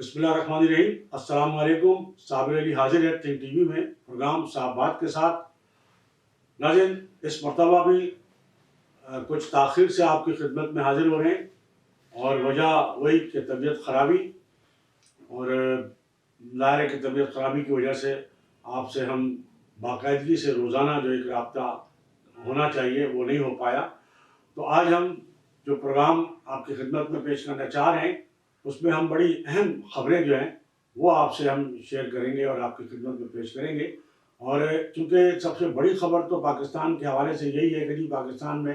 بسم اللہ الرحمن الرحیم۔ السلام علیکم۔ صابر علی حاضر ہے تھنک ٹی وی میں پروگرام صاحب بات کے ساتھ۔ ناظرین، اس مرتبہ بھی کچھ تاخیر سے آپ کی خدمت میں حاضر ہو رہے ہیں، اور وجہ وہی کہ طبیعت خرابی، اور ظاہر ہے کہ طبیعت خرابی کی وجہ سے آپ سے ہم باقاعدگی سے روزانہ جو ایک رابطہ ہونا چاہیے وہ نہیں ہو پایا۔ تو آج ہم جو پروگرام آپ کی خدمت میں پیش کرنا چاہ رہے ہیں، اس میں ہم بڑی اہم خبریں جو ہیں وہ آپ سے ہم شیئر کریں گے اور آپ کی خدمت میں پیش کریں گے۔ اور چونکہ سب سے بڑی خبر تو پاکستان کے حوالے سے یہی ہے کہ جی پاکستان میں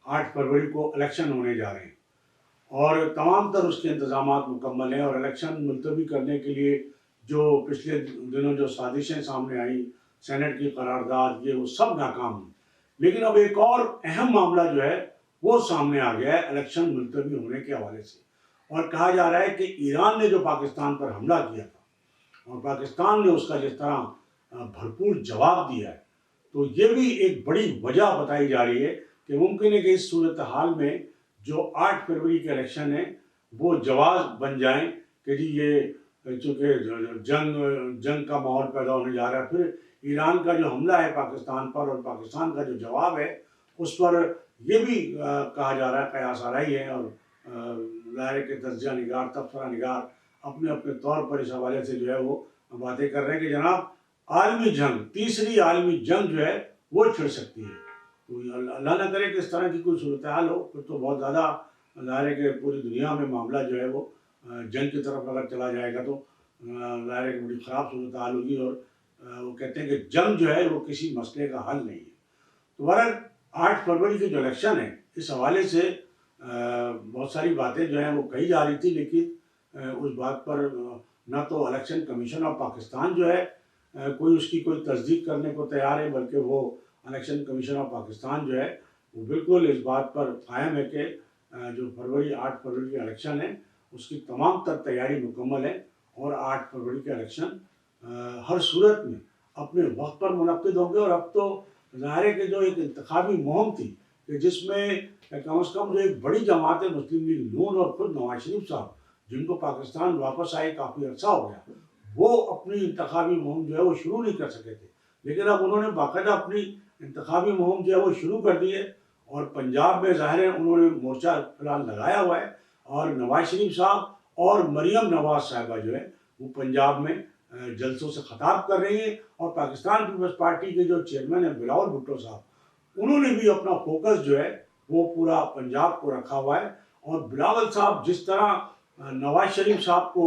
8 فروری کو الیکشن ہونے جا رہے ہیں، اور تمام تر اس کے انتظامات مکمل ہیں، اور الیکشن ملتوی کرنے کے لیے جو پچھلے دنوں جو سازشیں سامنے آئیں، سینٹ کی قرارداد، یہ وہ سب ناکام ہوئی۔ لیکن اب ایک اور اہم معاملہ جو ہے وہ سامنے آ گیا ہے الیکشن ملتوی ہونے کے حوالے سے، اور کہا جا رہا ہے کہ ایران نے جو پاکستان پر حملہ کیا تھا اور پاکستان نے اس کا جس طرح بھرپور جواب دیا ہے، تو یہ بھی ایک بڑی وجہ بتائی جا رہی ہے کہ ممکن ہے کہ اس صورتحال میں جو 8 فروری کے الیکشن ہیں وہ جواز بن جائیں کہ جی یہ چونکہ جنگ کا ماحول پیدا ہونے جا رہا ہے، پھر ایران کا جو حملہ ہے پاکستان پر اور پاکستان کا جو جواب ہے اس پر یہ بھی کہا جا رہا ہے، قیاس آرائی ہے، اور ظاہر کے تجزیہ نگار، تبصرہ نگار اپنے اپنے طور پر اس حوالے سے جو ہے وہ باتیں کر رہے ہیں کہ جناب عالمی جنگ، تیسری عالمی جنگ جو ہے وہ چھڑ سکتی ہے۔ تو اللہ نہ کرے کہ اس طرح کی کوئی صورتحال ہو، پھر تو بہت زیادہ ظاہر ہے کہ پوری دنیا میں معاملہ جو ہے وہ جنگ کی طرف اگر چلا جائے گا تو ظاہر ہے کہ بڑی خراب صورتحال ہوگی، اور وہ کہتے ہیں کہ جنگ جو ہے وہ کسی مسئلے کا حل نہیں ہے۔ تو بہرحال 8 فروری کے جو الیکشن ہے اس حوالے سے بہت ساری باتیں جو ہیں وہ کہی جا رہی تھی، لیکن اس بات پر نہ تو الیکشن کمیشن آف پاکستان جو ہے کوئی اس کی کوئی تصدیق کرنے کو تیار ہے، بلکہ وہ الیکشن کمیشن آف پاکستان جو ہے وہ بالکل اس بات پر قائم ہے کہ جو 8 فروری کے الیکشن ہے اس کی تمام تر تیاری مکمل ہے، اور 8 فروری کے الیکشن ہر صورت میں اپنے وقت پر منعقد ہوں گے۔ اور اب تو ظاہر ہے کہ جو ایک انتخابی مہم تھی کہ جس میں کم از کم جو ایک بڑی جماعت ہے مسلم لیگ نون اور خود نواز شریف صاحب جن کو پاکستان واپس آئے کافی عرصہ ہو گیا، وہ اپنی انتخابی مہم جو ہے وہ شروع نہیں کر سکے تھے، لیکن اب انہوں نے باقاعدہ اپنی انتخابی مہم جو ہے وہ شروع کر دی ہے، اور پنجاب میں ظاہر ہے انہوں نے مورچہ فی الحال لگایا ہوا ہے، اور نواز شریف صاحب اور مریم نواز صاحبہ جو ہے وہ پنجاب میں جلسوں سے خطاب کر رہی ہیں، اور پاکستان پیپلز پارٹی کے جو چیئرمین ہیں بلاول بھٹو صاحب، انہوں نے بھی اپنا فوکس جو ہے وہ پورا پنجاب کو رکھا ہوا ہے، اور بلاول صاحب جس طرح نواز شریف صاحب کو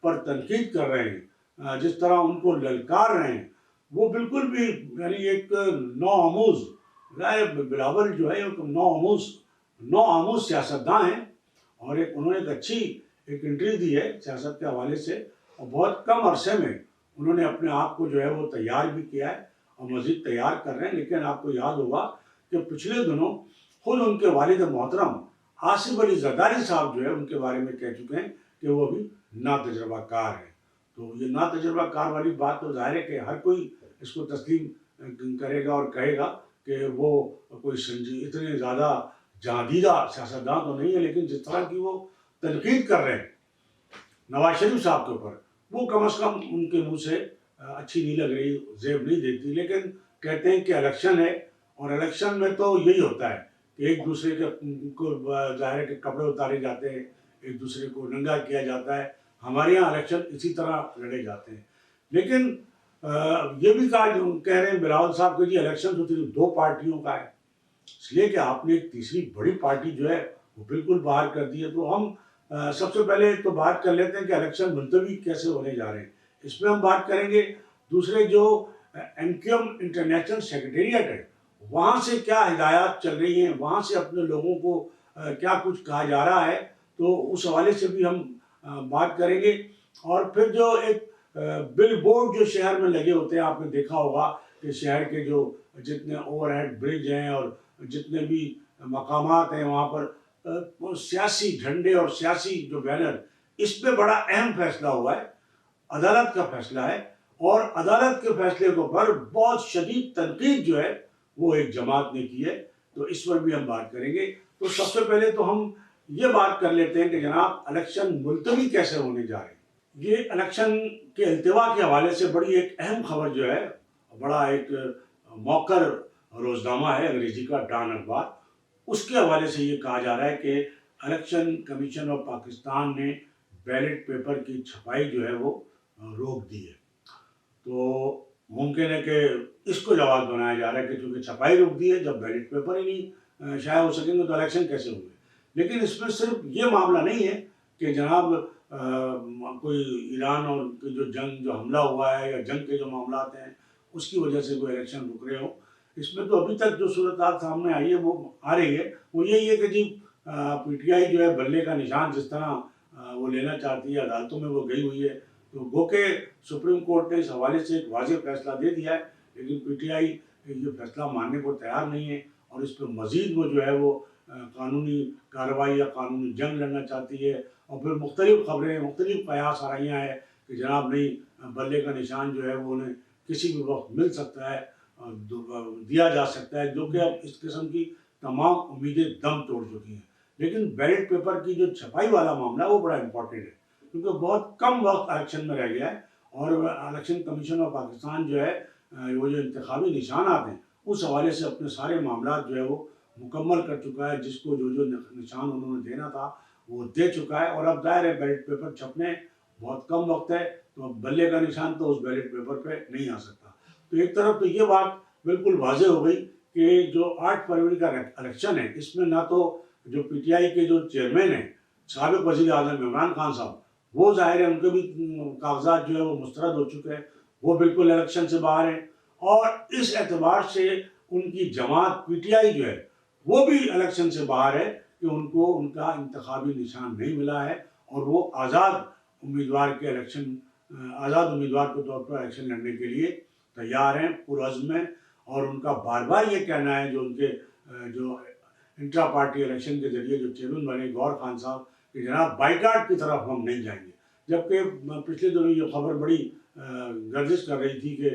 پر تنقید کر رہے ہیں، جس طرح ان کو للکار رہے ہیں، وہ بالکل بھی یعنی ایک نوآموز بلاول جو ہے ایک نوآموز سیاستداں ہیں، اور انہوں نے ایک اچھی انٹری دی ہے سیاست کے حوالے سے، اور بہت کم عرصے میں انہوں نے اپنے آپ کو جو ہے وہ تیار بھی کیا ہے اور مزید تیار کر رہے ہیں۔ لیکن آپ کو یاد ہوگا کہ پچھلے دنوں خود ان کے والد محترم آصف علی زرداری صاحب جو ہے ان کے بارے میں کہہ چکے ہیں کہ وہ ابھی ناتجربہ کار ہے۔ تو یہ ناتجربہ کار والی بات تو ظاہر ہے کہ ہر کوئی اس کو تسلیم کرے گا اور کہے گا کہ وہ کوئی اتنے زیادہ جادیدہ سیاستداں تو نہیں ہے، لیکن جس طرح کی وہ تنقید کر رہے ہیں نواز شریف صاحب کے اوپر، وہ کم از کم ان کے منہ سے اچھی نہیں لگ رہی، زیب نہیں دیتی۔ لیکن کہتے ہیں کہ الیکشن ہے، اور الیکشن میں تو یہی ہوتا ہے کہ ایک دوسرے کو ظاہر کے کپڑے اتارے جاتے ہیں، ایک دوسرے کو ننگا کیا جاتا ہے۔ ہمارے یہاں الیکشن اسی طرح لڑے جاتے ہیں۔ لیکن یہ بھی کہہ رہے ہیں بلاول صاحب کہ جی الیکشن تو صرف 2 پارٹیوں کا ہے، اس لیے کہ آپ نے ایک تیسری بڑی پارٹی جو ہے وہ بالکل باہر کر دی ہے۔ تو ہم سب سے پہلے تو بات کر لیتے ہیں کہ الیکشن ملتوی کیسے ہونے جا رہے ہیں، اس میں ہم بات کریں گے۔ دوسرے جو MQM انٹرنیشنل سیکریٹریٹ ہے وہاں سے کیا ہدایات چل رہی ہیں، وہاں سے اپنے لوگوں کو کیا کچھ کہا جا رہا ہے، تو اس حوالے سے بھی ہم بات کریں گے۔ اور پھر جو ایک بل بورڈ جو شہر میں لگے ہوتے ہیں، آپ نے دیکھا ہوگا کہ شہر کے جو جتنے اوور ہیڈ برج ہیں اور جتنے بھی مقامات ہیں وہاں پر سیاسی جھنڈے اور سیاسی جو بینر، اس پہ بڑا اہم فیصلہ ہوا ہے، عدالت کا فیصلہ ہے، اور عدالت کے فیصلے کو پر بہت شدید تنقید جو ہے وہ ایک جماعت نے کی ہے، تو اس پر بھی ہم بات کریں گے۔ تو سب سے پہلے تو ہم یہ بات کر لیتے ہیں کہ جناب الیکشن ملتوی کیسے ہونے جا رہے ہیں۔ یہ الیکشن کے التوا کے حوالے سے بڑی ایک اہم خبر جو ہے، بڑا ایک موقر روزنامہ ہے انگریزی کا ڈان اخبار، اس کے حوالے سے یہ کہا جا رہا ہے کہ الیکشن کمیشن آف پاکستان نے بیلٹ پیپر کی چھپائی جو ہے وہ روک دی ہے۔ تو ممکن ہے کہ اس کو جواز بنایا جا رہا ہے کہ چونکہ چھپائی روک دی ہے، جب بیلٹ پیپر ہی نہیں شائع ہو سکیں گے تو الیکشن کیسے ہوں گے۔ لیکن اس میں صرف یہ معاملہ نہیں ہے کہ جناب کوئی ایران اور جو جنگ جو حملہ ہوا ہے یا جنگ کے جو معاملات ہیں اس کی وجہ سے کوئی الیکشن رک رہے ہوں۔ اس میں تو ابھی تک جو صورتحال سامنے آئی ہے وہ آ رہی ہے، وہ یہی ہے کہ جی پی ٹی آئی جو ہے بلے کا نشان جس طرح وہ لینا چاہتی ہے، عدالتوں میں وہ گئی ہوئی ہے، تو گو کہ سپریم کورٹ نے اس حوالے سے ایک واضح فیصلہ دے دیا ہے، لیکن پی ٹی آئی یہ فیصلہ ماننے کو تیار نہیں ہے، اور اس پہ مزید وہ جو ہے وہ قانونی کارروائی یا قانونی جنگ لڑنا چاہتی ہے، اور پھر مختلف خبریں، مختلف قیاس آ رہی ہیں کہ جناب نہیں، بلے کا نشان جو ہے وہ انہیں کسی بھی وقت مل سکتا ہے، دیا جا سکتا ہے، جو کہ اب اس قسم کی تمام امیدیں دم توڑ چکی ہیں۔ لیکن بیلٹ پیپر کی جو چھپائی والا معاملہ ہے وہ بڑا امپورٹنٹ ہے، کیونکہ بہت کم وقت الیکشن میں رہ گیا ہے، اور الیکشن کمیشن آف پاکستان جو ہے وہ جو انتخابی نشانات ہیں اس حوالے سے اپنے سارے معاملات جو ہے وہ مکمل کر چکا ہے، جس کو جو نشان انہوں نے دینا تھا وہ دے چکا ہے، اور اب ظاہر ہے بیلٹ پیپر چھپنے بہت کم وقت ہے، تو اب بلے کا نشان تو اس بیلٹ پیپر پہ نہیں آ سکتا۔ تو ایک طرف تو یہ بات بالکل واضح ہو گئی کہ جو 8 فروری کا الیکشن ہے اس میں نہ تو جو پی ٹی آئی کے جو چیئرمین ہیں سابق وزیر اعظم عمران خان صاحب، وہ ظاہر ہے ان کے بھی کاغذات جو ہے وہ مسترد ہو چکے ہیں، وہ بالکل الیکشن سے باہر ہیں، اور اس اعتبار سے ان کی جماعت پی ٹی آئی جو ہے وہ بھی الیکشن سے باہر ہے کہ ان کو ان کا انتخابی نشان نہیں ملا ہے، اور وہ آزاد امیدوار کے طور پر الیکشن لڑنے کے لیے تیار ہیں، پرعزم ہیں، اور ان کا بار بار یہ کہنا ہے جو ان کے جو انٹرا پارٹی الیکشن کے ذریعے جو چیئرمین بنے گور خان صاحب کہ جناب بائیکاٹ کی طرف ہم نہیں جائیں گے، جبکہ پچھلے دنوں یہ خبر بڑی گردش کر رہی تھی کہ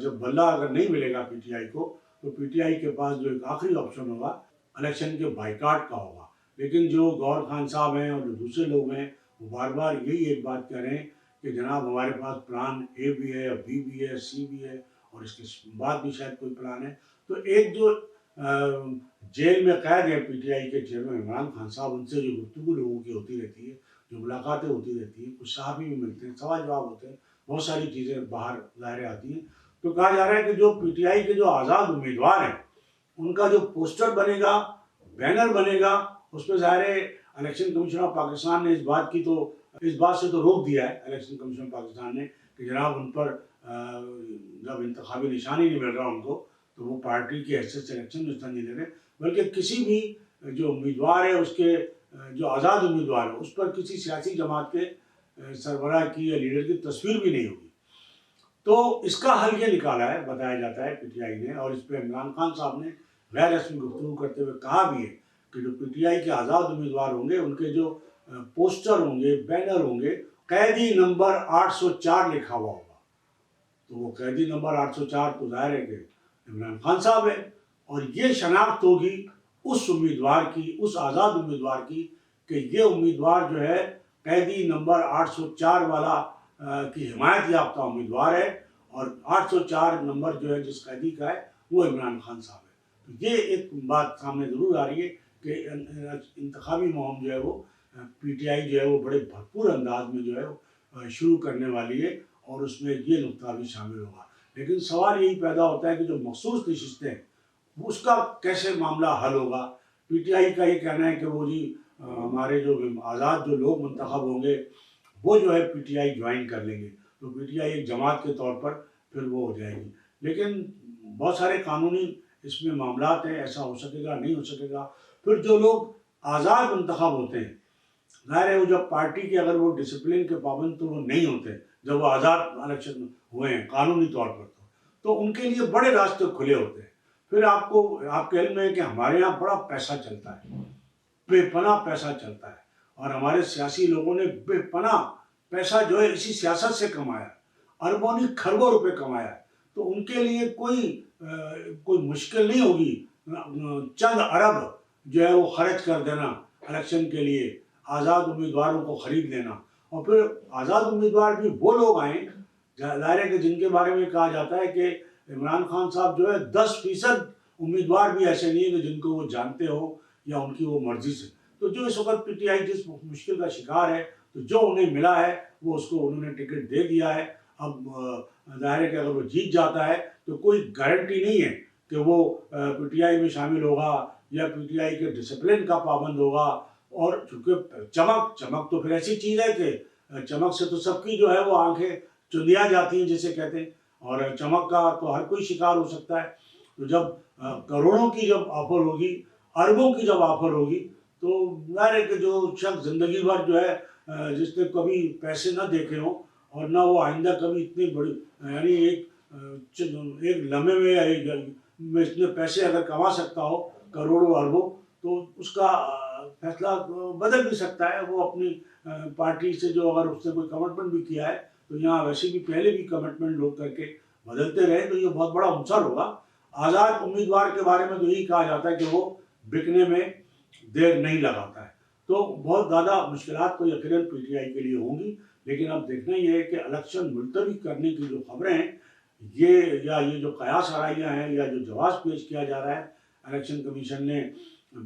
جب بلہ اگر نہیں ملے گا پی ٹی آئی کو تو پی ٹی آئی کے پاس جو ایک آخری آپشن ہوگا الیکشن کے بائیکاٹ کا ہوگا۔ لیکن جو گور خان صاحب ہیں اور جو دوسرے لوگ ہیں وہ بار بار یہی ایک بات کہہ رہے ہیں کہ جناب ہمارے پاس پلان اے بھی ہے، بی بھی ہے، سی بھی ہے، اور اس کے بعد بھی شاید کوئی پلان ہے۔ تو ایک جو جیل میں قید ہے پی ٹی آئی کے چیئرمین عمران خان صاحب، ان سے جو گفتگو لوگوں کی ہوتی رہتی ہے، جو ملاقاتیں ہوتی رہتی ہیں، کچھ صحافی بھی ملتے ہیں، سوال جواب ہوتے ہیں، بہت ساری چیزیں باہر ظاہر آتی ہیں، تو کہا جا رہا ہے کہ جو پی ٹی آئی کے جو آزاد امیدوار ہیں ان کا جو پوسٹر بنے گا، بینر بنے گا، اس پہ ظاہر ہے الیکشن کمیشن آف پاکستان نے اس بات سے تو روک دیا ہے الیکشن کمیشن آف پاکستان نے کہ جناب ان پر جب انتخابی نشان ہی نہیں مل رہا ان کو تو وہ پارٹی کی حیثیت سے الیکشن میں حصہ نہیں لے رہے، بلکہ کسی بھی جو امیدوار ہے اس کے جو آزاد امیدوار ہے اس پر کسی سیاسی جماعت کے سربراہ کی یا لیڈر کی تصویر بھی نہیں ہوگی۔ تو اس کا حل یہ نکالا ہے، بتایا جاتا ہے پی ٹی آئی نے، اور اس پہ عمران خان صاحب نے غیر رسمی گفتگو کرتے ہوئے کہا بھی ہے کہ جو پی ٹی آئی کے آزاد امیدوار ہوں گے ان کے جو پوسٹر ہوں گے، بینر ہوں گے، قیدی نمبر 804 لکھا ہوا ہوگا۔ تو وہ قیدی نمبر 804 تو ظاہر ہے کہ عمران خان صاحب ہے، اور یہ شناخت ہوگی اس امیدوار کی، اس آزاد امیدوار کی کہ یہ امیدوار جو ہے قیدی نمبر 804 والا کی حمایت یافتہ امیدوار ہے، اور 804 نمبر جو ہے جس قیدی کا ہے وہ عمران خان صاحب ہے۔ تو یہ ایک بات سامنے ضرور آ رہی ہے کہ انتخابی مہم جو ہے وہ پی ٹی آئی جو ہے وہ بڑے بھرپور انداز میں جو ہے وہ شروع کرنے والی ہے، اور اس میں یہ نقطہ بھی شامل ہوگا۔ لیکن سوال یہی پیدا ہوتا ہے کہ جو مخصوص نشستیں اس کا کیسے معاملہ حل ہوگا۔ پی ٹی آئی کا یہ کہنا ہے کہ وہ جی ہمارے جو آزاد جو لوگ منتخب ہوں گے وہ جو ہے پی ٹی آئی جوائن کر لیں گے، تو پی ٹی آئی ایک جماعت کے طور پر پھر وہ ہو جائے گی۔ لیکن بہت سارے قانونی اس میں معاملات ہیں، ایسا ہو سکے گا نہیں ہو سکے گا۔ پھر جو لوگ آزاد منتخب ہوتے ہیں ظاہر ہے وہ جب پارٹی کے اگر وہ ڈسپلن کے پابند تو وہ نہیں ہوتے، جب وہ آزاد الیکشن ہوئے ہیں قانونی طور پر تو ان کے لیے بڑے راستے کھلے ہوتے ہیں۔ پھر آپ کے علم میں ہے کہ ہمارے یہاں بڑا پیسہ چلتا ہے، بے پناہ پیسہ چلتا ہے، اور ہمارے سیاسی لوگوں نے بے پناہ پیسہ جو ہے اسی سیاست سے کمایا، اربوں نہیں کھربوں روپے کمایا، تو ان کے لیے کوئی مشکل نہیں ہوگی چند ارب جو ہے وہ خرچ کر دینا الیکشن کے لیے، آزاد امیدواروں کو خرید لینا، اور پھر آزاد امیدوار بھی وہ لوگ آئیں ظاہر ہے کہ جن کے بارے میں کہا جاتا ہے کہ عمران خان صاحب جو ہے 10% امیدوار بھی ایسے نہیں ہیں کہ جن کو وہ جانتے ہوں یا ان کی وہ مرضی سے. تو جو اس وقت پی ٹی آئی جس مشکل کا شکار ہے تو جو انہیں ملا ہے وہ اس کو انہوں نے ٹکٹ دے دیا ہے. اب ظاہر ہے کہ اگر وہ جیت جاتا ہے تو کوئی گارنٹی نہیں ہے کہ وہ پی ٹی آئی میں شامل ہوگا یا پی ٹی آئی کے ڈسپلن کا پابند ہوگا. اور چونکہ چمک تو پھر ایسی چیز ہے کہ چمک سے تو سب کی جو ہے وہ آنکھیں چندیا جاتی ہیں جسے کہتے ہیں, اور چمک کا تو ہر کوئی شکار ہو سکتا ہے. تو جب کروڑوں کی جب آفر ہوگی, اربوں کی جب آفر ہوگی, تو ظاہر ہے کہ جو شخص زندگی بھر جو ہے جس نے کبھی پیسے نہ دیکھے ہوں اور نہ وہ آئندہ کبھی اتنی بڑی یعنی ایک لمحے میں یا میں اتنے پیسے اگر کما سکتا ہو کروڑوں اربوں, تو اس کا فیصلہ بدل بھی سکتا ہے. وہ اپنی پارٹی سے جو اگر اس نے کوئی کمٹمنٹ بھی کیا ہے تو یہاں ویسے بھی پہلے بھی کمٹمنٹ لوگ کر کے بدلتے رہے تو یہ بہت بڑا عنصر ہوگا. آزاد امیدوار کے بارے میں تو یہی کہا جاتا ہے کہ وہ بکنے میں دیر نہیں لگاتا ہے. تو بہت زیادہ مشکلات تو یقیناً پی ٹی آئی کے لیے ہوں گی, لیکن اب دیکھنا یہ ہے کہ الیکشن ملتوی کرنے کی جو خبریں ہیں یہ جو قیاس آرائیاں ہیں یا جو جواز پیش کیا جا رہا ہے, الیکشن کمیشن نے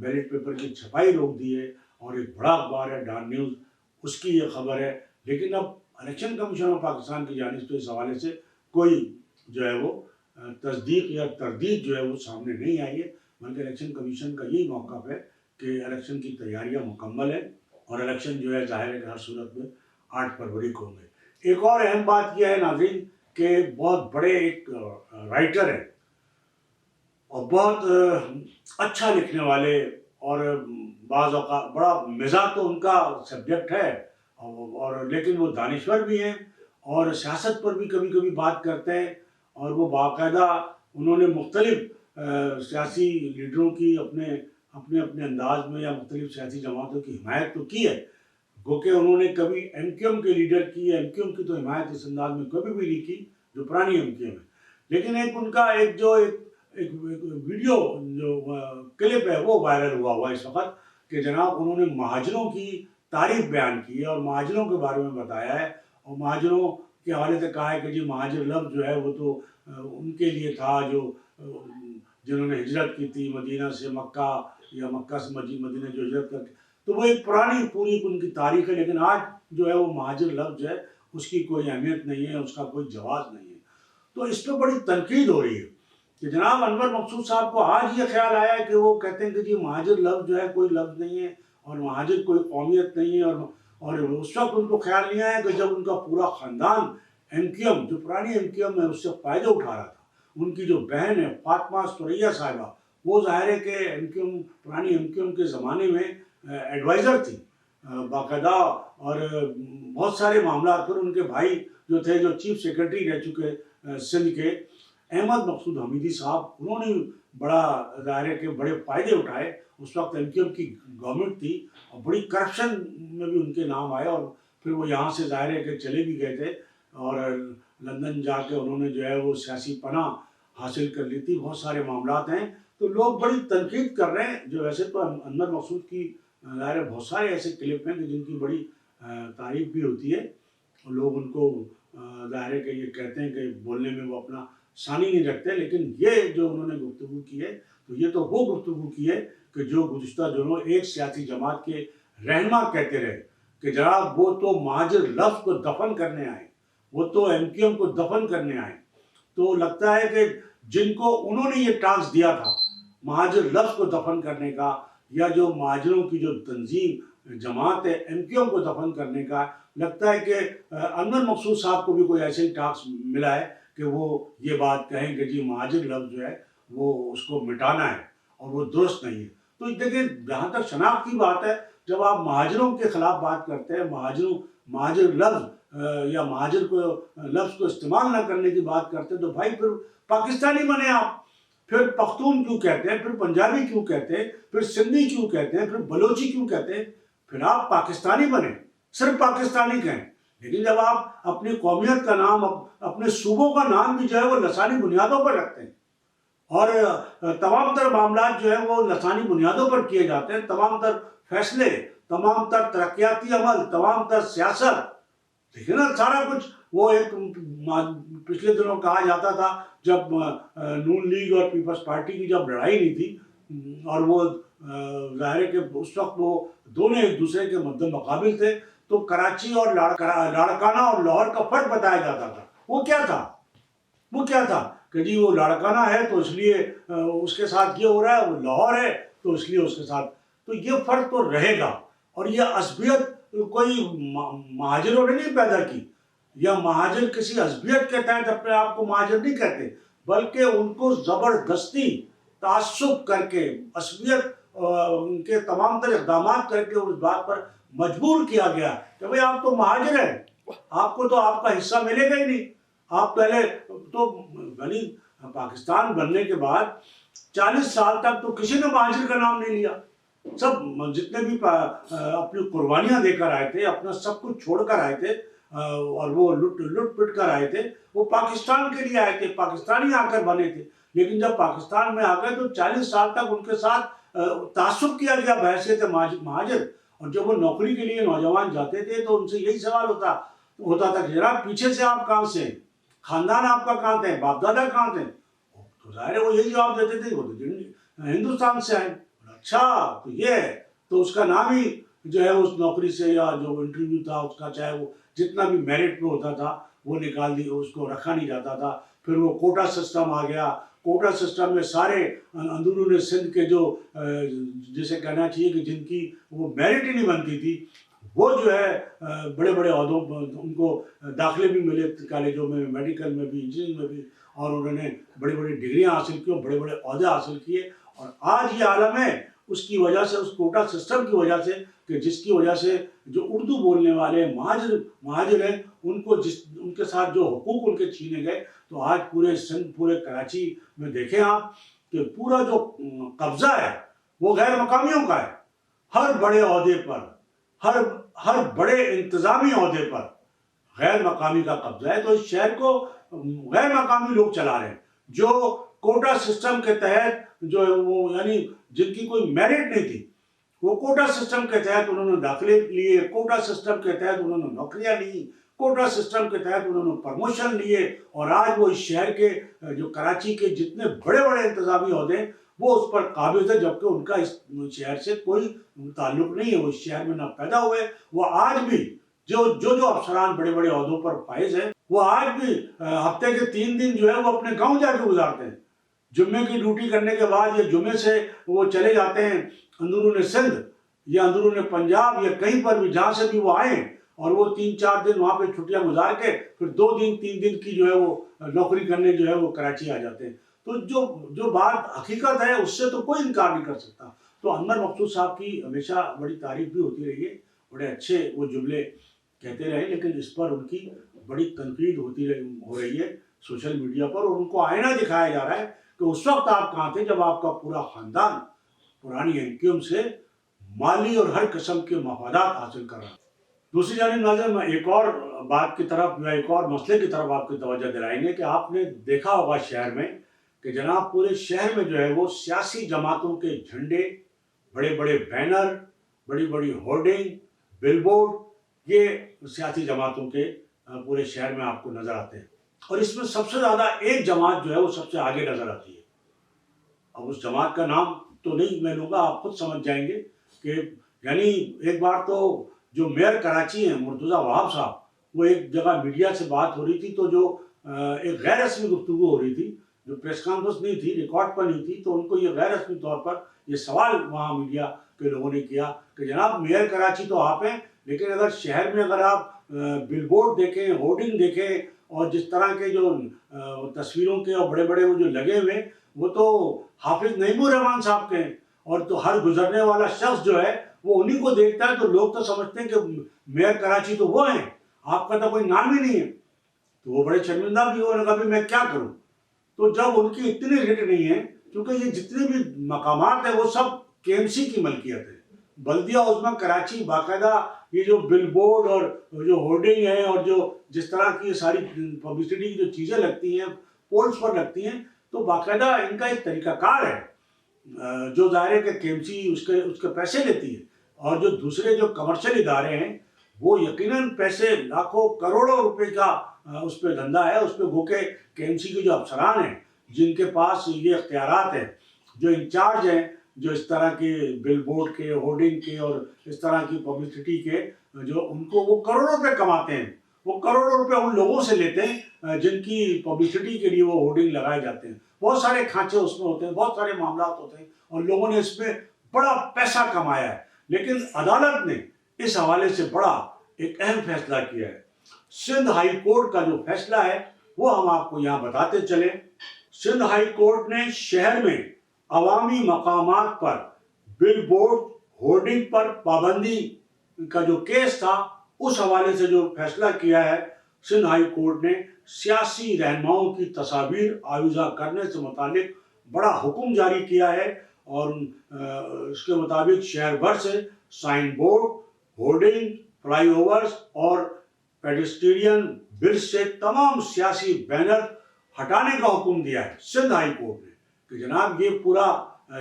بیلٹ پیپر کی چھپائی روک دی ہے اور ایک بڑا اخبار ہے ڈان نیوز اس کی یہ خبر ہے. لیکن اب الیکشن کمیشن آف پاکستان کی جانب سے اس حوالے سے کوئی جو ہے وہ تصدیق یا تردید جو ہے وہ سامنے نہیں آئی ہے, بلکہ الیکشن کمیشن کا یہی موقف ہے کہ الیکشن کی تیاریاں مکمل ہیں اور الیکشن جو ہے ظاہر ہے کہ ہر صورت میں 8 فروری کو ہوں گے. ایک اور اہم بات یہ ہے ناظرین کہ بہت بڑے ایک رائٹر ہیں اور بہت اچھا لکھنے والے, اور بعض اوقات بڑا مزاح تو ان کا سبجیکٹ ہے, اور لیکن وہ دانشور بھی ہیں اور سیاست پر بھی کبھی کبھی بات کرتے ہیں, اور وہ باقاعدہ انہوں نے مختلف سیاسی لیڈروں کی اپنے انداز میں یا مختلف سیاسی جماعتوں کی حمایت تو کی ہے, گو کہ انہوں نے کبھی ایم کیو ایم کے لیڈر کی, ایم کیو ایم کی تو حمایت اس انداز میں کبھی بھی نہیں کی جو پرانی ایم کیو ایم ہے. لیکن ایک ان کا ایک ویڈیو جو کلپ ہے وہ وائرل ہوا اس وقت کہ جناب انہوں نے مہاجروں کی تعریف بیان کی ہے اور مہاجروں کے بارے میں بتایا ہے, اور مہاجروں کے حوالے سے کہا ہے کہ جی مہاجر لفظ جو ہے وہ تو ان کے لیے تھا جو جنہوں نے ہجرت کی تھی مدینہ سے مکہ یا مکہ سے مدینہ جو ہجرت کر کے, تو وہ ایک پرانی پوری ان کی تاریخ ہے. لیکن آج جو ہے وہ مہاجر لفظ جو ہے اس کی کوئی اہمیت نہیں ہے, اس کا کوئی جواز نہیں ہے. تو اس پہ بڑی تنقید ہو رہی ہے کہ جناب انور مقصود صاحب کو آج یہ خیال آیا ہے کہ وہ کہتے ہیں کہ جی مہاجر لفظ جو ہے کوئی لفظ نہیں ہے اور مہاجر کوئی قومیت نہیں ہے, اور اس وقت ان کو خیال نہیں آیا کہ جب ان کا پورا خاندان ایم کیو ایم جو پرانی ایم کیو ایم ہے اس سے فائدہ اٹھا رہا تھا. ان کی جو بہن ہے فاطمہ ثریا صاحبہ, وہ ظاہر ہے کہ ایم کیو ایم پرانی ایم کیو ایم کے زمانے میں ایڈوائزر تھی باقاعدہ, اور بہت سارے معاملات پر ان کے بھائی جو تھے جو چیف سیکرٹری رہ چکے سندھ کے احمد مقصود حمیدی صاحب, انہوں نے بڑا ظاہر ہے کہ بڑے فائدے اٹھائے. اس وقت ایم کیو ایم کی گورنمنٹ تھی اور بڑی کرپشن میں بھی ان کے نام آئے, اور پھر وہ یہاں سے ظاہر ہے کہ چلے بھی گئے تھے اور لندن جا کے انہوں نے جو ہے وہ سیاسی پناہ حاصل کر لی تھی. بہت سارے معاملات ہیں تو لوگ بڑی تنقید کر رہے ہیں. جو ویسے تو انور مقصود کی ظاہر ہے بہت سارے ایسے کلپ ہیں کہ جن کی بڑی تعریف بھی ہوتی ہے, اور لوگ ان کو ظاہر ہے کہ یہ کہتے ہیں کہ بولنے میں وہ اپنا ثانی نہیں رکھتے. لیکن یہ جو انہوں نے گفتگو کی ہے تو یہ تو وہ گفتگو کی ہے کہ جو گزشتہ دنوں ایک سیاسی جماعت کے رہنما کہتے رہے کہ جناب وہ تو مہاجر لفظ کو دفن کرنے آئے, وہ تو ایم کیو ایم کو دفن کرنے آئے. تو لگتا ہے کہ جن کو انہوں نے یہ ٹاسک دیا تھا مہاجر لفظ کو دفن کرنے کا, یا جو مہاجروں کی جو تنظیم جماعت ہے ایم کیو ایم کو دفن کرنے کا, لگتا ہے کہ انور مقصود صاحب کو بھی کوئی ایسے ہی ٹاسک ملا ہے کہ وہ یہ بات کہیں کہ جی مہاجر لفظ جو ہے وہ اس کو مٹانا ہے اور وہ درست نہیں ہے. تو دیکھیں جہاں تک شناخت کی بات ہے, جب آپ مہاجروں کے خلاف بات کرتے ہیں, مہاجر لفظ یا مہاجر کو لفظ کو استعمال نہ کرنے کی بات کرتے ہیں, تو بھائی پھر پاکستانی بنے آپ, پھر پختون کیوں کہتے ہیں, پھر پنجابی کیوں کہتے ہیں, پھر سندھی کیوں کہتے ہیں, پھر بلوچی کیوں کہتے ہیں, پھر آپ پاکستانی بنے, صرف پاکستانی کہیں. لیکن جب آپ اپنی قومیت کا نام اپنے صوبوں کا نام بھی جو ہے وہ لسانی بنیادوں پر رکھتے ہیں اور تمام تر معاملات جو ہیں وہ لسانی بنیادوں پر کیے جاتے ہیں, تمام تر فیصلے, تمام تر ترقیاتی عمل, تمام تر سیاست دیکھیں نا سارا کچھ وہ ایک پچھلے دنوں کہا جاتا تھا جب نون لیگ اور پیپلز پارٹی کی جب لڑائی نہیں تھی اور وہ ظاہر ہے کہ اس وقت وہ دونوں ایک دوسرے کے مد مقابل تھے، تو کراچی اور لاڑکانہ اور لاہور کا فرق بتایا جاتا تھا۔ وہ کیا تھا کہ جی وہ لاڑکانہ ہے تو اس لیے اس کے ساتھ یہ ہو رہا ہے، وہ لاہور ہے تو اس لیے اس کے ساتھ، تو یہ فرق تو رہے گا۔ اور یہ عصبیت کوئی مہاجروں نے نہیں پیدا کی، یا مہاجر کسی عصبیت کے تحت اپنے آپ کو مہاجر نہیں کہتے، بلکہ ان کو زبردستی تعصب کر کے عصبیت ان کے تمام تر اقدامات کر کے اس بات پر مجبور کیا گیا کہ بھئی آپ تو مہاجر ہیں، آپ کو تو آپ کا حصہ ملے گا ہی نہیں۔ آپ پہلے تو یعنی پاکستان بننے کے بعد 40 سال تک تو کسی نے مہاجر کا نام نہیں لیا، سب جتنے بھی اپنی قربانیاں دے کر آئے تھے، اپنا سب کچھ چھوڑ کر آئے تھے اور وہ لٹ پٹ کر آئے تھے، وہ پاکستان کے لیے آئے تھے، پاکستانی آ کر بنے تھے۔ لیکن جب پاکستان میں آ گئے تو 40 سال تک ان کے ساتھ تعصب کیا گیا بحیثیت مہاجر، اور جب وہ نوکری کے لیے نوجوان جاتے تھے تو ان سے یہی سوال ہوتا تھا کہ جناب پیچھے سے آپ کہاں سے ہیں، خاندان آپ کا کہاں تھے، باپ دادا کہاں تھے؟ تو ظاہر ہے وہ یہی جواب دیتے تھے وہ تو ہندوستان سے آئے۔ اچھا تو یہ ہے، تو اس کا نام ہی جو ہے اس نوکری سے یا جو انٹرویو تھا اس کا، چاہے وہ جتنا بھی میرٹ پہ ہوتا تھا وہ نکال دی، اس کو رکھا نہیں جاتا تھا۔ پھر وہ کوٹا سسٹم آ گیا، کوٹا سسٹم میں سارے اندرون سندھ کے جو جسے کہنا چاہیے کہ جن کی وہ میرٹ ہی نہیں بنتی تھی، وہ جو ہے بڑے بڑے عہدوں ان کو داخلے بھی ملے کالجوں میں، میڈیکل میں بھی، انجینئرنگ میں بھی، اور انہوں نے بڑی بڑی ڈگریاں حاصل کی اور بڑے بڑے عہدے حاصل کیے۔ اور آج یہ عالم ہے اس کی وجہ سے، اس کوٹا سسٹم کی وجہ سے، کہ جس کی وجہ سے جو اردو بولنے والے مہاجر ہیں ان کو ان کے ساتھ جو حقوق ان کے چھینے گئے، تو آج پورے سندھ، پورے کراچی میں دیکھیں آپ کہ پورا جو قبضہ ہے وہ غیر مقامیوں کا ہے۔ ہر بڑے عہدے پر، ہر بڑے انتظامی عہدے پر غیر مقامی کا قبضہ ہے۔ تو اس شہر کو غیر مقامی لوگ چلا رہے ہیں، جو کوٹا سسٹم کے تحت جو وہ یعنی جن کی کوئی میرٹ نہیں تھی، وہ کوٹا سسٹم کے تحت انہوں نے داخلے لیے، کوٹا سسٹم کے تحت انہوں نے نوکریاں لی، کوٹا سسٹم کے تحت انہوں نے پرموشن لیے، اور آج وہ اس شہر کے جو کراچی کے جتنے بڑے بڑے انتظامی عہدے ہیں وہ اس پر قابض ہے، جبکہ ان کا اس شہر سے کوئی تعلق نہیں ہے، وہ اس شہر میں نہ پیدا ہوئے۔ وہ آج بھی جو افسران بڑے بڑے عہدوں پر فائز ہیں، وہ آج بھی ہفتے کے 3 دن جو ہے وہ اپنے گاؤں جا کے گزارتے ہیں۔ جمعے کی ڈیوٹی کرنے کے بعد یا جمعے سے وہ چلے جاتے ہیں اندرون سندھ یا اندرون پنجاب یا کہیں پر بھی جہاں سے بھی وہ آئیں، اور وہ 3-4 دن وہاں پہ چھٹیاں گزار کے پھر 2 دن 3 دن کی جو ہے وہ نوکری کرنے جو ہے وہ کراچی آ جاتے ہیں۔ تو جو بات حقیقت ہے اس سے تو کوئی انکار نہیں کر سکتا۔ تو انور مقصود صاحب کی ہمیشہ بڑی تعریف بھی ہوتی رہی ہے، بڑے اچھے وہ جملے کہتے رہے، لیکن اس پر ان کی بڑی تنقید ہو رہی ہے سوشل میڈیا پر، اور ان کو آئینہ دکھایا جا رہا ہے کہ اس وقت آپ کہاں تھے جب آپ کا پورا خاندان پرانی NQM سے مالی اور ہر قسم کے مفادات حاصل کر رہا ہے۔ دوسری جانب ناظرین، میں ایک اور بات کی طرف یا ایک اور مسئلے کی طرف آپ کی توجہ دلائیں گے کہ آپ نے دیکھا ہوگا شہر میں کہ جناب پورے شہر میں جو ہے وہ سیاسی جماعتوں کے جھنڈے، بڑے بڑے بینر، بڑی بڑی ہورڈنگ، بل بورڈ، یہ سیاسی جماعتوں کے پورے شہر میں آپ کو نظر آتے ہیں۔ اور اس میں سب سے زیادہ ایک جماعت جو ہے وہ سب سے آگے نظر آتی ہے۔ اب اس جماعت کا نام تو نہیں میں لوں گا، آپ خود سمجھ جائیں گے کہ یعنی ایک بار تو جو میئر کراچی ہیں مرتضی وہاب صاحب، وہ ایک جگہ میڈیا سے بات ہو رہی تھی، تو جو ایک غیر رسمی گفتگو ہو رہی تھی، جو پریس کانفرنس نہیں تھی، ریکارڈ پر نہیں تھی، تو ان کو یہ غیر رسمی طور پر یہ سوال وہاں میڈیا کے لوگوں نے کیا کہ جناب میئر کراچی تو آپ ہیں، لیکن اگر شہر میں اگر آپ بل بورڈ دیکھیں، ہورڈنگ دیکھیں، اور جس طرح کے جو تصویروں کے اور بڑے بڑے وہ جو لگے ہوئے، وہ تو حافظ نعیم الرحمن صاحب کے ہیں، اور تو ہر گزرنے والا شخص جو ہے وہ انہی کو دیکھتا ہے، تو لوگ تو سمجھتے ہیں کہ میئر کراچی تو وہ ہیں، آپ کا تو کوئی نام ہی نہیں ہے۔ تو وہ بڑے شرمندہ بھی ہوئے، کہا میں کیا کروں۔ تو جب ان کی اتنی ریٹ نہیں ہے، کیونکہ یہ جتنے بھی مقامات ہیں وہ سب KMC کی ملکیت ہے، بلدیہ عظمیٰ کراچی باقاعدہ یہ جو بل بورڈ اور جو ہورڈنگ ہے اور جو جس طرح کی ساری پبلسٹی کی جو چیزیں لگتی ہیں پولس پر لگتی ہیں، تو باقاعدہ ان کا ایک طریقہ کار ہے جو ظاہر ہے کہ KMC اس کے پیسے لیتی ہے، اور جو دوسرے جو کمرشل ادارے ہیں وہ یقیناً پیسے لاکھوں کروڑوں روپے کا اس پہ دھندا ہے. اس پہ گو کہ KMC کے جو افسران ہیں جن کے پاس یہ اختیارات ہیں, جو انچارج ہیں, جو اس طرح کے بل بورڈ کے, ہورڈنگ کے اور اس طرح کی پبلسٹی کے, جو ان کو وہ کروڑوں روپے کماتے ہیں. وہ کروڑوں روپے ان لوگوں سے لیتے ہیں جن کی پبلسٹی کے لیے وہ ہورڈنگ لگائے جاتے ہیں. بہت سارے کھانچے اس میں ہوتے ہیں, بہت سارے معاملات ہوتے ہیں, اور لوگوں نے اس میں بڑا پیسہ کمایا ہے. لیکن عدالت نے اس حوالے سے بڑا ایک اہم فیصلہ کیا ہے. سندھ ہائی کورٹ کا جو فیصلہ ہے وہ ہم آپ کو یہاں بتاتے چلیں. سندھ ہائی کورٹ نے شہر میں عوامی مقامات پر بل بورڈ ہورڈنگ پر پابندی کا جو کیس تھا اس حوالے سے جو فیصلہ کیا ہے, سندھ ہائی کورٹ نے سیاسی رہنماؤں کی تصاویر آویزاں کرنے سے متعلق بڑا حکم جاری کیا ہے, اور اس کے مطابق شہر بھر سے sign board, hoarding, flyovers اور پیڈسٹرین برج سے تمام سیاسی بینر ہٹانے کا حکم دیا ہے سندھ ہائی کورٹ نے. کہ جناب یہ پورا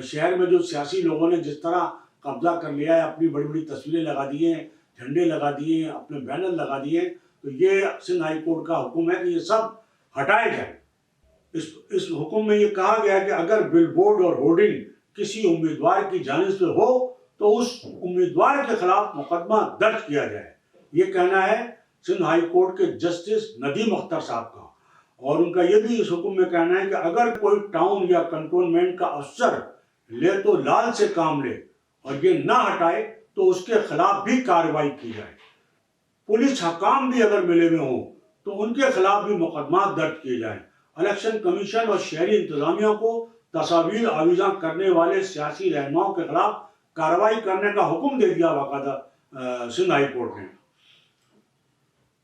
شہر میں جو سیاسی لوگوں نے جس طرح قبضہ کر لیا ہے, اپنی بڑی بڑی تصویریں لگا دی ہیں, جھنڈے لگا دیے ہیں, اپنے بینر لگا دیے ہیں, تو یہ سندھ ہائی کورٹ کا حکم ہے کہ یہ سب ہٹائے جائیں. اس حکم میں یہ کہا گیا ہے کہ اگر بل بورڈ اور ہورڈنگ کسی امیدوار کی جانب سے ہو تو اس امیدوار کے خلاف مقدمہ درج کیا جائے. یہ کہنا ہے سندھ ہائی کورٹ کے جسٹس ندیم اختر صاحب کا. اور ان کا یہ بھی اس حکم میں کہنا ہے کہ اگر کوئی ٹاؤن یا کنٹونمنٹ کا افسر لے تو لال سے کام لے اور یہ نہ ہٹائے تو اس کے خلاف بھی کارروائی کی جائے. پولیس حکام بھی اگر ملے ہوئے ہوں تو ان کے خلاف بھی مقدمات درج کیے جائیں. الیکشن کمیشن اور شہری انتظامیہ کو تصاویر آویزاں کرنے والے سیاسی رہنماؤں کے خلاف کارروائی کرنے کا حکم دے دیا باقاعدہ سندھ ہائی کورٹ نے.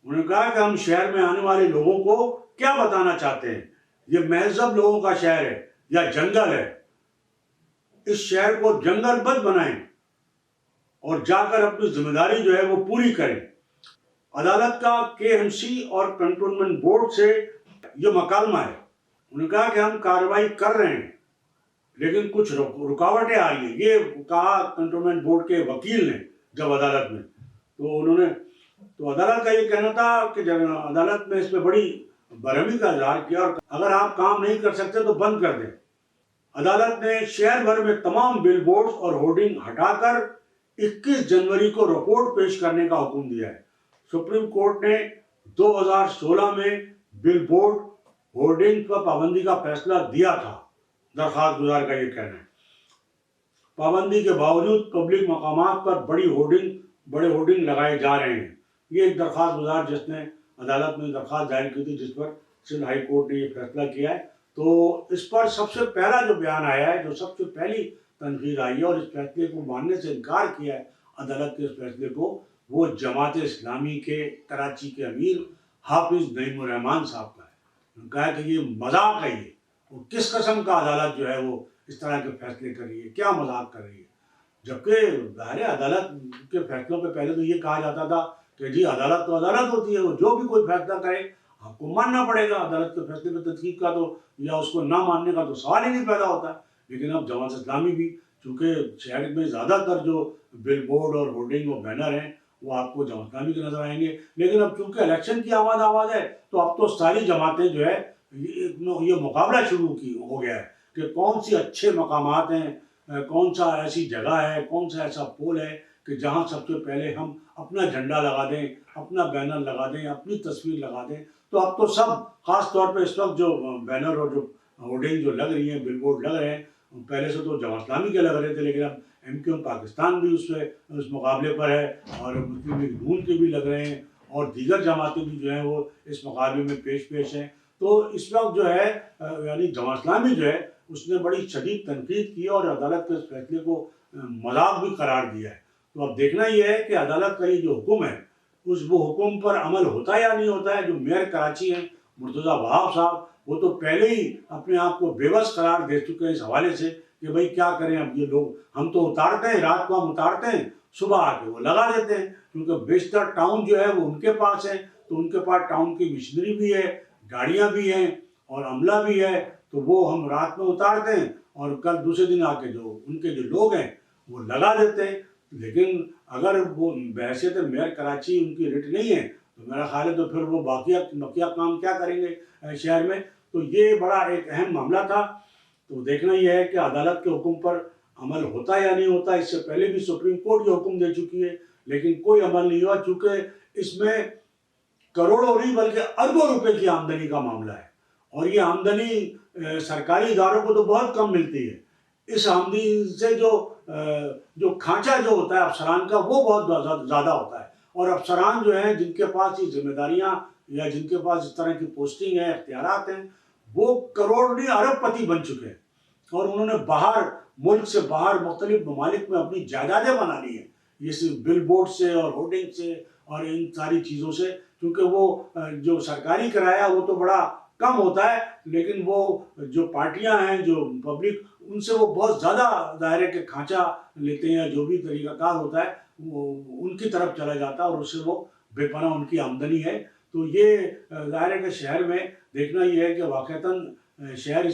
انہوں نے کہا کہ ہم شہر میں آنے والے لوگوں کو کیا بتانا چاہتے ہیں, یہ مہذب لوگوں کا شہر ہے یا جنگل ہے. اس شہر کو جنگل مت بنائیں اور جا کر اپنی ذمہ داری جو ہے وہ پوری کریں. عدالت کا KMC اور کنٹونمنٹ بورڈ سے یہ مکالمہ ہے. انہوں نے کہا کہ ہم کارروائی کر رہے ہیں لیکن کچھ رکاوٹیں آ رہی ہیں. یہ کہا کنٹونمنٹ بورڈ کے وکیل نے جب عدالت میں, تو عدالت کا یہ کہنا تھا کہ عدالت میں اس پہ بڑی برہمی کا اظہار کیا, اور اگر آپ کام نہیں کر سکتے تو بند کر دیں. عدالت نے شہر بھر میں تمام بل بورڈز اور ہورڈنگ ہٹا کر 21 جنوری کو رپورٹ پیش کرنے کا حکم دیا ہے. سپریم کورٹ نے 2016 میں بل بورڈ ہورڈنگ پر پابندی کا فیصلہ دیا تھا. درخواست گزار کا یہ کہنا ہے. پابندی کے باوجود پبلک مقامات پر بڑے ہورڈنگ لگائے جا رہے ہیں. یہ ایک درخواست گزار جس نے عدالت میں درخواست دائر کی تھی, جس پر سندھ ہائی کورٹ نے یہ فیصلہ کیا ہے. تو اس پر سب سے پہلا جو بیان آیا ہے, جو سب سے پہلی تنقید آئی ہے اور اس فیصلے کو ماننے سے انکار کیا ہے عدالت کے اس فیصلے کو, وہ جماعت اسلامی کے کراچی کے امیر حافظ نعیم الرحمان صاحب کا ہے. انہوں نے کہا کہ یہ مذاق ہے. وہ کس قسم کا عدالت جو ہے وہ اس طرح کے فیصلے کر رہی ہے, کیا مذاق کر رہی ہے. جبکہ ظاہر عدالت کے فیصلوں پہ پہلے تو یہ کہا جاتا تھا کہ جی عدالت تو عدالت ہوتی ہے, وہ جو بھی کوئی فیصلہ کرے آپ کو ماننا پڑے گا. عدالت کے فیصلے پہ تحقیق کا تو یا اس کو نہ ماننے کا تو سوال ہی نہیں پیدا ہوتا. لیکن اب جماعت اسلامی بھی, چونکہ شہر میں زیادہ تر جو بل بورڈ اور ہورڈنگ اور بینر ہیں وہ آپ کو جماعت اسلامی کے نظر آئیں گے. لیکن اب چونکہ الیکشن کی آواز ہے تو اب تو ساری جماعتیں جو ہے یہ مقابلہ شروع ہو گیا ہے کہ کون سی اچھے مقامات ہیں, کون سا ایسی جگہ ہے, کون سا ایسا پول ہے کہ جہاں سب سے پہلے ہم اپنا جھنڈا لگا دیں, اپنا بینر لگا دیں, اپنی تصویر لگا دیں. تو اب تو سب, خاص طور پہ اس وقت جو بینر اور جو ہورڈنگ جو لگ رہی ہیں, بل بورڈ لگ رہے ہیں, پہلے سے تو جماعت اسلامی کے لگ رہے تھے, لیکن اب MQM پاکستان بھی اس مقابلے پر ہے, اور مسلم لیگ نون کے بھی لگ رہے ہیں, اور دیگر جماعتیں بھی جو ہیں وہ اس مقابلے میں پیش ہیں. تو اس وقت جو ہے یعنی جماعت اسلامی جو ہے اس نے بڑی شدید تنقید کی اور عدالت کے اس فیصلے کو مذاق بھی قرار دیا ہے. تو اب دیکھنا یہ ہے کہ عدالت کا یہ جو حکم ہے وہ حکم پر عمل ہوتا ہے یا نہیں ہوتا ہے. جو میئر کراچی ہیں مرتضیٰ وہاب صاحب, وہ تو پہلے ہی اپنے آپ کو بے بس قرار دے چکے ہیں اس حوالے سے کہ بھائی کیا کریں اب یہ لوگ, ہم تو اتارتے ہیں, رات کو ہم اتارتے ہیں, صبح آ کے وہ لگا دیتے ہیں. کیونکہ بیشتر ٹاؤن جو ہے وہ ان کے پاس ہے, تو ان کے پاس ٹاؤن کی مشنری بھی ہے, گاڑیاں بھی ہیں اور عملہ بھی ہے, تو وہ ہم رات میں اتارتے ہیں اور کل دوسرے دن آ کے جو ان کے جو لوگ ہیں وہ لگا دیتے ہیں. لیکن اگر وہ بحیثیت میئر کراچی ان کی رٹ نہیں ہے تو میرا خیال ہے تو پھر وہ بقیہ کام کیا کریں گے شہر میں. تو یہ بڑا ایک اہم معاملہ تھا. تو دیکھنا یہ ہے کہ عدالت کے حکم پر عمل ہوتا یا نہیں ہوتا. اس سے پہلے بھی سپریم کورٹ یہ حکم دے چکی ہے لیکن کوئی عمل نہیں ہوا، چونکہ اس میں کروڑوں نہیں بلکہ اربوں روپے کی آمدنی کا معاملہ ہے، اور یہ آمدنی سرکاری اداروں کو تو بہت کم ملتی ہے. اس آمدنی سے جو کھانچا جو ہوتا ہے افسران کا وہ بہت زیادہ ہوتا ہے، اور افسران جو ہیں جن کے پاس یہ ذمہ داریاں یا جن کے پاس اس طرح کی پوسٹنگ ہیں، اختیارات ہیں، وہ کروڑ نہیں ارب پتی بن چکے ہیں، اور انہوں نے ملک سے باہر مختلف ممالک میں اپنی جائیدادیں بنا لی ہیں، یہ صرف بل بورڈ سے اور ہورڈنگ سے اور ان ساری چیزوں سے. کیونکہ وہ جو سرکاری کرایہ وہ تو بڑا کم ہوتا ہے، لیکن وہ جو پارٹیاں ہیں جو پبلک ان سے وہ بہت زیادہ ظاہر ہے کہ کھانچا لیتے ہیں، جو بھی طریقہ کار ہوتا ہے وہ ان کی طرف چلا جاتا ہے اور اس سے وہ بے پناہ ان کی آمدنی ہے. تو یہ ظاہر ہے کہ شہر میں دیکھنا یہ ہے کہ واقعتاً شہر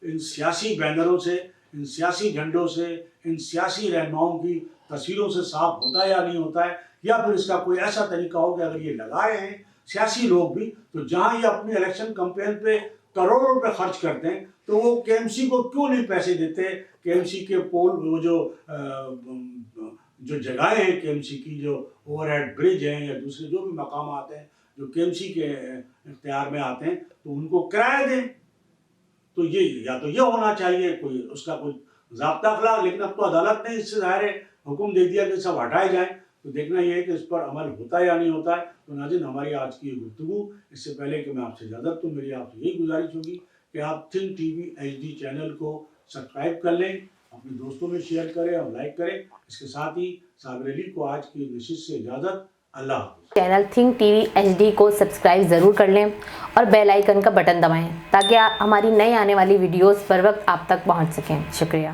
ان سیاسی بینروں سے، ان سیاسی جھنڈوں سے، ان سیاسی رہنماؤں کی تصویروں سے صاف ہوتا ہے یا نہیں ہوتا ہے، یا پھر اس کا کوئی ایسا طریقہ ہو کہ اگر یہ لگا رہے ہیں سیاسی لوگ بھی تو جہاں یہ اپنی الیکشن کمپین پہ کروڑوں روپے خرچ کرتے ہیں تو وہ کے ایم سی کو کیوں نہیں پیسے دیتے. کے ایم سی کے وہ جو جگہیں ہیں کے ایم سی کی، جو اوور ہیڈ برج ہیں یا دوسرے جو بھی مقامات ہیں جو کے ایم سی کے اختیار میں آتے ہیں تو ان کو کرایہ دیں. تو یہ ہونا چاہیے کوئی اس کا کوئی ضابطہ اخلاق. لیکن اب تو عدالت نے اس سے ظاہر حکم دے دیا کہ سب ہٹائے جائیں. تو دیکھنا یہ ہے کہ اس پر عمل ہوتا ہے یا نہیں ہوتا ہے. تو ناظرین، ہماری آج کی گفتگو اس سے پہلے کہ میں آپ سے اجازت دوں، میری آپ سے یہی گزارش ہوگی کہ آپ think T V H D channel کو سبسکرائب کر لیں، اپنے دوستوں میں شیئر کریں اور لائک کریں. اس کے ساتھ ہی صابر علی کو آج کی نشست سے اجازت. اللہ حافظ. Channel think T V H D کو سبسکرائب ضرور کر لیں اور بیل آئیکن کا بٹن دبائیں تاکہ ہماری نئی آنے والی ویڈیوز پر وقت آپ تک پہنچ سکیں. شکریہ.